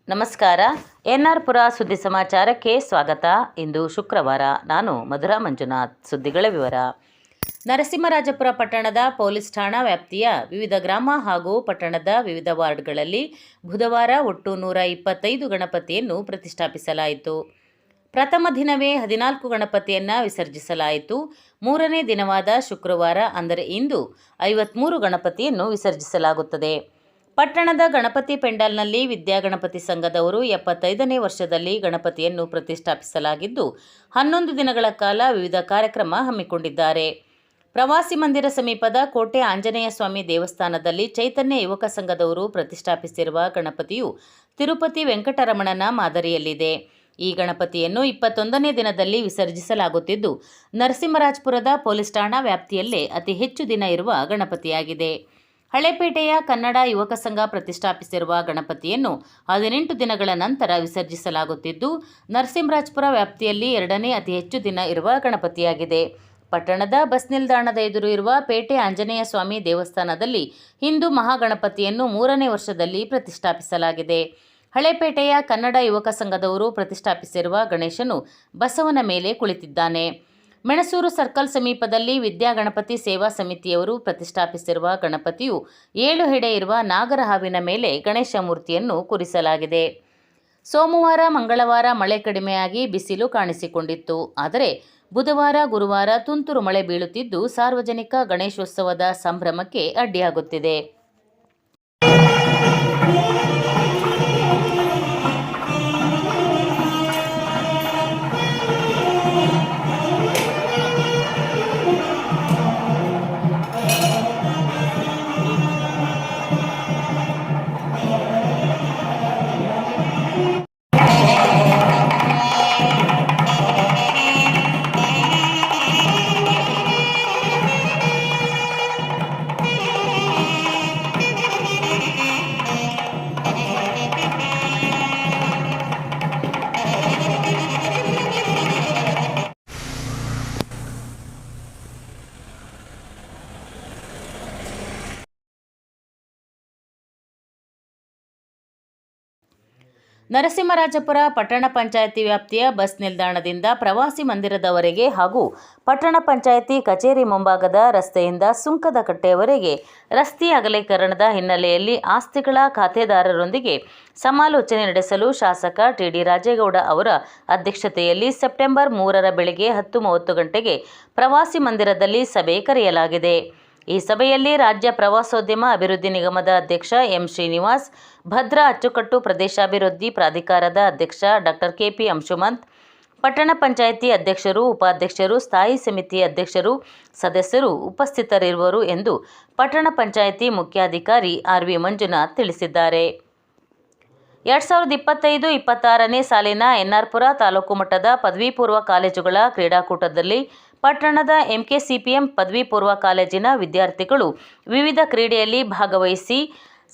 ನಮಸ್ಕಾರ. ಎನ್ಆರ್ ಪುರ ಸುದ್ದಿ ಸಮಾಚಾರಕ್ಕೆ ಸ್ವಾಗತ. ಇಂದು ಶುಕ್ರವಾರ. ನಾನು ಮಧುರಾ ಮಂಜುನಾಥ್. ಸುದ್ದಿಗಳ ವಿವರ. ನರಸಿಂಹರಾಜಪುರ ಪಟ್ಟಣದ ಪೊಲೀಸ್ ಠಾಣಾ ವ್ಯಾಪ್ತಿಯ ವಿವಿಧ ಗ್ರಾಮ ಹಾಗೂ ಪಟ್ಟಣದ ವಿವಿಧ ವಾರ್ಡ್ಗಳಲ್ಲಿ ಬುಧವಾರ ಒಟ್ಟು 125 ಗಣಪತಿಯನ್ನು ಪ್ರತಿಷ್ಠಾಪಿಸಲಾಯಿತು. ಪ್ರಥಮ ದಿನವೇ 14 ಗಣಪತಿಯನ್ನು ವಿಸರ್ಜಿಸಲಾಯಿತು. ಮೂರನೇ ದಿನವಾದ ಶುಕ್ರವಾರ ಅಂದರೆ ಇಂದು 53 ಗಣಪತಿಯನ್ನು ವಿಸರ್ಜಿಸಲಾಗುತ್ತದೆ. ಪಟ್ಟಣದ ಗಣಪತಿ ಪೆಂಡಾಲ್ನಲ್ಲಿ ವಿದ್ಯಾಗಣಪತಿ ಸಂಘದವರು 75ನೇ ವರ್ಷದಲ್ಲಿ ಗಣಪತಿಯನ್ನು ಪ್ರತಿಷ್ಠಾಪಿಸಲಾಗಿದ್ದು 11 ದಿನಗಳ ಕಾಲ ವಿವಿಧ ಕಾರ್ಯಕ್ರಮ ಹಮ್ಮಿಕೊಂಡಿದ್ದಾರೆ. ಪ್ರವಾಸಿ ಮಂದಿರ ಸಮೀಪದ ಕೋಟೆ ಆಂಜನೇಯ ಸ್ವಾಮಿ ದೇವಸ್ಥಾನದಲ್ಲಿ ಚೈತನ್ಯ ಯುವಕ ಸಂಘದವರು ಪ್ರತಿಷ್ಠಾಪಿಸಿರುವ ಗಣಪತಿಯು ತಿರುಪತಿ ವೆಂಕಟರಮಣನ ಮಾದರಿಯಲ್ಲಿದೆ. ಈ ಗಣಪತಿಯನ್ನು 21ನೇ ದಿನದಲ್ಲಿ ವಿಸರ್ಜಿಸಲಾಗುತ್ತಿದ್ದು ನರಸಿಂಹರಾಜಪುರದ ಪೊಲೀಸ್ ಠಾಣಾ ವ್ಯಾಪ್ತಿಯಲ್ಲೇ ಅತಿ ಹೆಚ್ಚು ದಿನ ಇರುವ ಗಣಪತಿಯಾಗಿದೆ. ಹಳೇಪೇಟೆಯ ಕನ್ನಡ ಯುವಕ ಸಂಘ ಪ್ರತಿಷ್ಠಾಪಿಸಿರುವ ಗಣಪತಿಯನ್ನು 18 ದಿನಗಳ ನಂತರ ವಿಸರ್ಜಿಸಲಾಗುತ್ತಿದ್ದು ನರಸಿಂಹರಾಜಪುರ ವ್ಯಾಪ್ತಿಯಲ್ಲಿ 2ನೇ ಅತಿ ಹೆಚ್ಚು ದಿನ ಇರುವ ಗಣಪತಿಯಾಗಿದೆ. ಪಟ್ಟಣದ ಬಸ್ ನಿಲ್ದಾಣದ ಎದುರು ಇರುವ ಪೇಟೆ ಆಂಜನೇಯ ಸ್ವಾಮಿ ದೇವಸ್ಥಾನದಲ್ಲಿ ಹಿಂದೂ ಮಹಾಗಣಪತಿಯನ್ನು 3ನೇ ವರ್ಷದಲ್ಲಿ ಪ್ರತಿಷ್ಠಾಪಿಸಲಾಗಿದೆ. ಹಳೇಪೇಟೆಯ ಕನ್ನಡ ಯುವಕ ಸಂಘದವರು ಪ್ರತಿಷ್ಠಾಪಿಸಿರುವ ಗಣೇಶನು ಬಸವನ ಮೇಲೆ ಕುಳಿತಿದ್ದಾನೆ. ಮೆಣಸೂರು ಸರ್ಕಲ್ ಸಮೀಪದಲ್ಲಿ ವಿದ್ಯಾಗಣಪತಿ ಸೇವಾ ಸಮಿತಿಯವರು ಪ್ರತಿಷ್ಠಾಪಿಸಿರುವ ಗಣಪತಿಯು 7 ಹೆಡೆ ಇರುವ ನಾಗರ ಹಾವಿನ ಮೇಲೆ ಗಣೇಶ ಮೂರ್ತಿಯನ್ನು ಕೂರಿಸಲಾಗಿದೆ. ಸೋಮವಾರ ಮಂಗಳವಾರ ಮಳೆ ಕಡಿಮೆಯಾಗಿ ಬಿಸಿಲು ಕಾಣಿಸಿಕೊಂಡಿತ್ತು. ಆದರೆ ಬುಧವಾರ ಗುರುವಾರ ತುಂತುರು ಮಳೆ ಬೀಳುತ್ತಿದ್ದು ಸಾರ್ವಜನಿಕ ಗಣೇಶೋತ್ಸವದ ಸಂಭ್ರಮಕ್ಕೆ ಅಡ್ಡಿಯಾಗುತ್ತಿದೆ. ನರಸಿಂಹರಾಜಪುರ ಪಟ್ಟಣ ಪಂಚಾಯಿತಿ ವ್ಯಾಪ್ತಿಯ ಬಸ್ ನಿಲ್ದಾಣದಿಂದ ಪ್ರವಾಸಿ ಮಂದಿರದವರೆಗೆ ಹಾಗೂ ಪಟ್ಟಣ ಪಂಚಾಯಿತಿ ಕಚೇರಿ ಮುಂಭಾಗದ ರಸ್ತೆಯಿಂದ ಸುಂಕದ ಕಟ್ಟೆಯವರೆಗೆ ರಸ್ತೆ ಅಗಲೀಕರಣದ ಹಿನ್ನೆಲೆಯಲ್ಲಿ ಆಸ್ತಿಗಳ ಖಾತೆದಾರರೊಂದಿಗೆ ಸಮಾಲೋಚನೆ ನಡೆಸಲು ಶಾಸಕ ಟಿ.ಡಿ. ರಾಜೇಗೌಡ ಅವರ ಅಧ್ಯಕ್ಷತೆಯಲ್ಲಿ ಸೆಪ್ಟೆಂಬರ್ 3ರ ಬೆಳಗ್ಗೆ 10:30 ಗಂಟೆಗೆ ಪ್ರವಾಸಿ ಮಂದಿರದಲ್ಲಿ ಸಭೆ ಕರೆಯಲಾಗಿದೆ. ಈ ಸಭೆಯಲ್ಲಿ ರಾಜ್ಯ ಪ್ರವಾಸೋದ್ಯಮ ಅಭಿವೃದ್ಧಿ ನಿಗಮದ ಅಧ್ಯಕ್ಷ ಎಂ. ಶ್ರೀನಿವಾಸ್, ಭದ್ರಾ ಅಚ್ಚುಕಟ್ಟು ಪ್ರದೇಶಾಭಿವೃದ್ಧಿ ಪ್ರಾಧಿಕಾರದ ಅಧ್ಯಕ್ಷ ಡಾ. ಕೆ.ಪಿ. ಅಂಶುಮಂತ್, ಪಟ್ಟಣ ಪಂಚಾಯಿತಿ ಅಧ್ಯಕ್ಷರು, ಉಪಾಧ್ಯಕ್ಷರು, ಸ್ಥಾಯಿ ಸಮಿತಿ ಅಧ್ಯಕ್ಷರು, ಸದಸ್ಯರು ಉಪಸ್ಥಿತರಿರುವರು ಎಂದು ಪಟ್ಟಣ ಪಂಚಾಯಿತಿ ಮುಖ್ಯಾಧಿಕಾರಿ ಆರ್.ವಿ. ಮಂಜುನಾಥ್ ತಿಳಿಸಿದ್ದಾರೆ. 2025-26ನೇ ಸಾಲಿನ ಎನ್ಆರ್ ಪುರ ತಾಲೂಕು ಮಟ್ಟದ ಪದವಿ ಪೂರ್ವ ಕಾಲೇಜುಗಳ ಕ್ರೀಡಾಕೂಟದಲ್ಲಿ ಪಟ್ಟಣದ ಎಂಕೆಸಿಪಿಎಂ ಪದವಿ ಪೂರ್ವ ಕಾಲೇಜಿನ ವಿದ್ಯಾರ್ಥಿಗಳು ವಿವಿಧ ಕ್ರೀಡೆಯಲ್ಲಿ ಭಾಗವಹಿಸಿ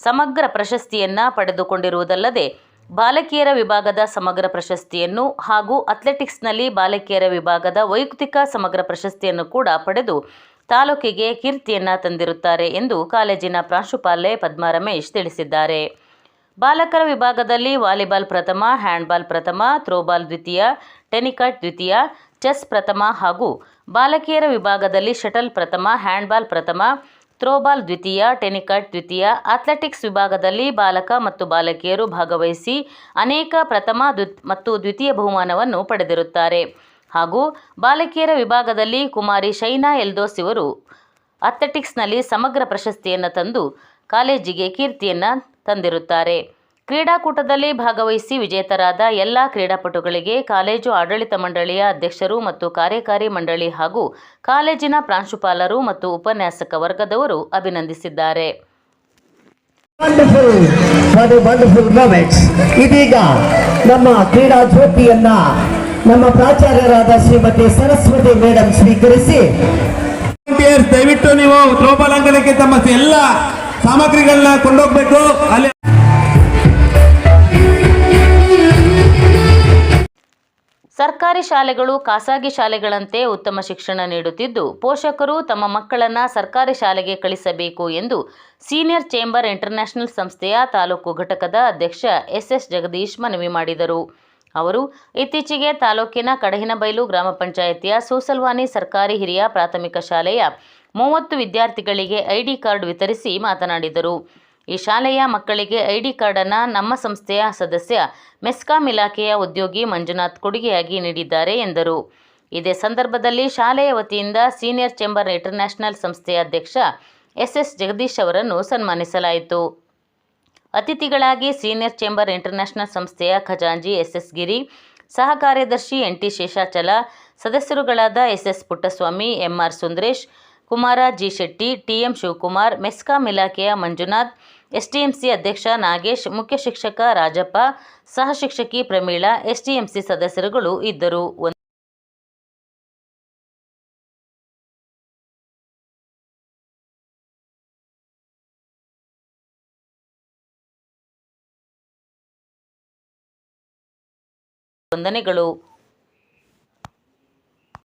ಸಮಗ್ರ ಪ್ರಶಸ್ತಿಯನ್ನು ಪಡೆದುಕೊಂಡಿರುವುದಲ್ಲದೆ ಬಾಲಕಿಯರ ವಿಭಾಗದ ಸಮಗ್ರ ಪ್ರಶಸ್ತಿಯನ್ನು ಹಾಗೂ ಅಥ್ಲೆಟಿಕ್ಸ್ನಲ್ಲಿ ಬಾಲಕಿಯರ ವಿಭಾಗದ ವೈಯಕ್ತಿಕ ಸಮಗ್ರ ಪ್ರಶಸ್ತಿಯನ್ನು ಕೂಡ ಪಡೆದು ತಾಲೂಕಿಗೆ ಕೀರ್ತಿಯನ್ನು ತಂದಿರುತ್ತಾರೆ ಎಂದು ಕಾಲೇಜಿನ ಪ್ರಾಂಶುಪಾಲೆ ಪದ್ಮಾ ರಮೇಶ್ ತಿಳಿಸಿದ್ದಾರೆ. ಬಾಲಕರ ವಿಭಾಗದಲ್ಲಿ ವಾಲಿಬಾಲ್ ಪ್ರಥಮ, ಹ್ಯಾಂಡ್ಬಾಲ್ ಪ್ರಥಮ, ಥ್ರೋಬಾಲ್ ದ್ವಿತೀಯ, ಟೆನಿಕಾಟ್ ದ್ವಿತೀಯ, ಚೆಸ್ ಪ್ರಥಮ ಹಾಗೂ ಬಾಲಕಿಯರ ವಿಭಾಗದಲ್ಲಿ ಶಟಲ್ ಪ್ರಥಮ, ಹ್ಯಾಂಡ್ಬಾಲ್ ಪ್ರಥಮ, ಥ್ರೋಬಾಲ್ ದ್ವಿತೀಯ, ಟೆನಿಕಾಟ್ ದ್ವಿತೀಯ, ಅಥ್ಲೆಟಿಕ್ಸ್ ವಿಭಾಗದಲ್ಲಿ ಬಾಲಕ ಮತ್ತು ಬಾಲಕಿಯರು ಭಾಗವಹಿಸಿ ಅನೇಕ ಪ್ರಥಮ ಮತ್ತು ದ್ವಿತೀಯ ಬಹುಮಾನವನ್ನು ಪಡೆದಿರುತ್ತಾರೆ ಹಾಗೂ ಬಾಲಕಿಯರ ವಿಭಾಗದಲ್ಲಿ ಕುಮಾರಿ ಶೈನಾ ಎಲ್ದೋಸ್ ಇವರು ಅಥ್ಲೆಟಿಕ್ಸ್ನಲ್ಲಿ ಸಮಗ್ರ ಪ್ರಶಸ್ತಿಯನ್ನು ತಂದು ಕಾಲೇಜಿಗೆ ಕೀರ್ತಿಯನ್ನು ತಂದಿರುತ್ತಾರೆ. ಕ್ರೀಡಾಕೂಟದಲ್ಲಿ ಭಾಗವಹಿಸಿ ವಿಜೇತರಾದ ಎಲ್ಲ ಕ್ರೀಡಾಪಟುಗಳಿಗೆ ಕಾಲೇಜು ಆಡಳಿತ ಮಂಡಳಿಯ ಅಧ್ಯಕ್ಷರು ಮತ್ತು ಕಾರ್ಯಕಾರಿ ಮಂಡಳಿ ಹಾಗೂ ಕಾಲೇಜಿನ ಪ್ರಾಂಶುಪಾಲರು ಮತ್ತು ಉಪನ್ಯಾಸಕ ವರ್ಗದವರು ಅಭಿನಂದಿಸಿದ್ದಾರೆ. ಇದೀಗ ನಮ್ಮ ಕ್ರೀಡಾ ಜ್ಯೋತಿಯನ್ನ ನಮ್ಮ ಪ್ರಾಚಾರ್ಯರಾದ ಶ್ರೀಮತಿ ಸರಸ್ವತಿ ಮೇಡಮ್ ಸ್ವೀಕರಿಸಿ, ದಯವಿಟ್ಟು ನೀವು ಥ್ರೋಬಾಲ್ ಅಂಗಣಕ್ಕೆ ತಮ್ಮ ಎಲ್ಲ ಸಾಮಗ್ರಿಗಳನ್ನ ಕೊಂಡೋಗ್ಬೇಕು. ಅಲ್ಲಿ ಸರ್ಕಾರಿ ಶಾಲೆಗಳು ಖಾಸಗಿ ಶಾಲೆಗಳಂತೆ ಉತ್ತಮ ಶಿಕ್ಷಣ ನೀಡುತ್ತಿದ್ದು, ಪೋಷಕರು ತಮ್ಮ ಮಕ್ಕಳನ್ನು ಸರ್ಕಾರಿ ಶಾಲೆಗೆ ಕಳಿಸಬೇಕು ಎಂದು ಸೀನಿಯರ್ ಚೇಂಬರ್ ಇಂಟರ್ನ್ಯಾಷನಲ್ ಸಂಸ್ಥೆಯ ತಾಲೂಕು ಘಟಕದ ಅಧ್ಯಕ್ಷ ಎಸ್ ಜಗದೀಶ್ ಮನವಿ ಮಾಡಿದರು. ಅವರು ಇತ್ತೀಚೆಗೆ ತಾಲೂಕಿನ ಕಡಹಿನಬೈಲು ಗ್ರಾಮ ಪಂಚಾಯಿತಿಯ ಸೂಸಲ್ವಾನಿ ಸರ್ಕಾರಿ ಹಿರಿಯ ಪ್ರಾಥಮಿಕ ಶಾಲೆಯ 30 ವಿದ್ಯಾರ್ಥಿಗಳಿಗೆ ಐಡಿ ಕಾರ್ಡ್ ವಿತರಿಸಿ ಮಾತನಾಡಿದರು. ಈ ಶಾಲೆಯ ಮಕ್ಕಳಿಗೆ ಐಡಿ ಕಾರ್ಡನ್ನು ನಮ್ಮ ಸಂಸ್ಥೆಯ ಸದಸ್ಯ ಮೆಸ್ಕಾಂ ಇಲಾಖೆಯ ಉದ್ಯೋಗಿ ಮಂಜುನಾಥ್ ಕೊಡುಗೆಯಾಗಿ ನೀಡಿದ್ದಾರೆ ಎಂದರು. ಇದೇ ಸಂದರ್ಭದಲ್ಲಿ ಶಾಲೆಯ ವತಿಯಿಂದ ಸೀನಿಯರ್ ಚೇಂಬರ್ ಇಂಟರ್ನ್ಯಾಷನಲ್ ಸಂಸ್ಥೆಯ ಅಧ್ಯಕ್ಷ ಎಸ್ ಜಗದೀಶ್ ಅವರನ್ನು ಸನ್ಮಾನಿಸಲಾಯಿತು. ಅತಿಥಿಗಳಾಗಿ ಸೀನಿಯರ್ ಚೇಂಬರ್ ಇಂಟರ್ನ್ಯಾಷನಲ್ ಸಂಸ್ಥೆಯ ಖಜಾಂಜಿ ಎಸ್ ಗಿರಿ, ಸಹ ಕಾರ್ಯದರ್ಶಿ NT ಶೇಷಾಚಲ, ಸದಸ್ಯರುಗಳಾದ S Puttaswamy, MR Sundaresh, Kumara G Shetty, TM Shivakumar, MESCOM ಇಲಾಖೆಯ ಮಂಜುನಾಥ್, STMC ಅಧ್ಯಕ್ಷ ನಾಗೇಶ್, ಮುಖ್ಯ ಶಿಕ್ಷಕ ರಾಜಪ್ಪ, ಸಹ ಶಿಕ್ಷಕಿ ಪ್ರಮೀಳಾ, STMC ಸದಸ್ಯರುಗಳು ಇದ್ದರು. ವಂದನೆಗಳು.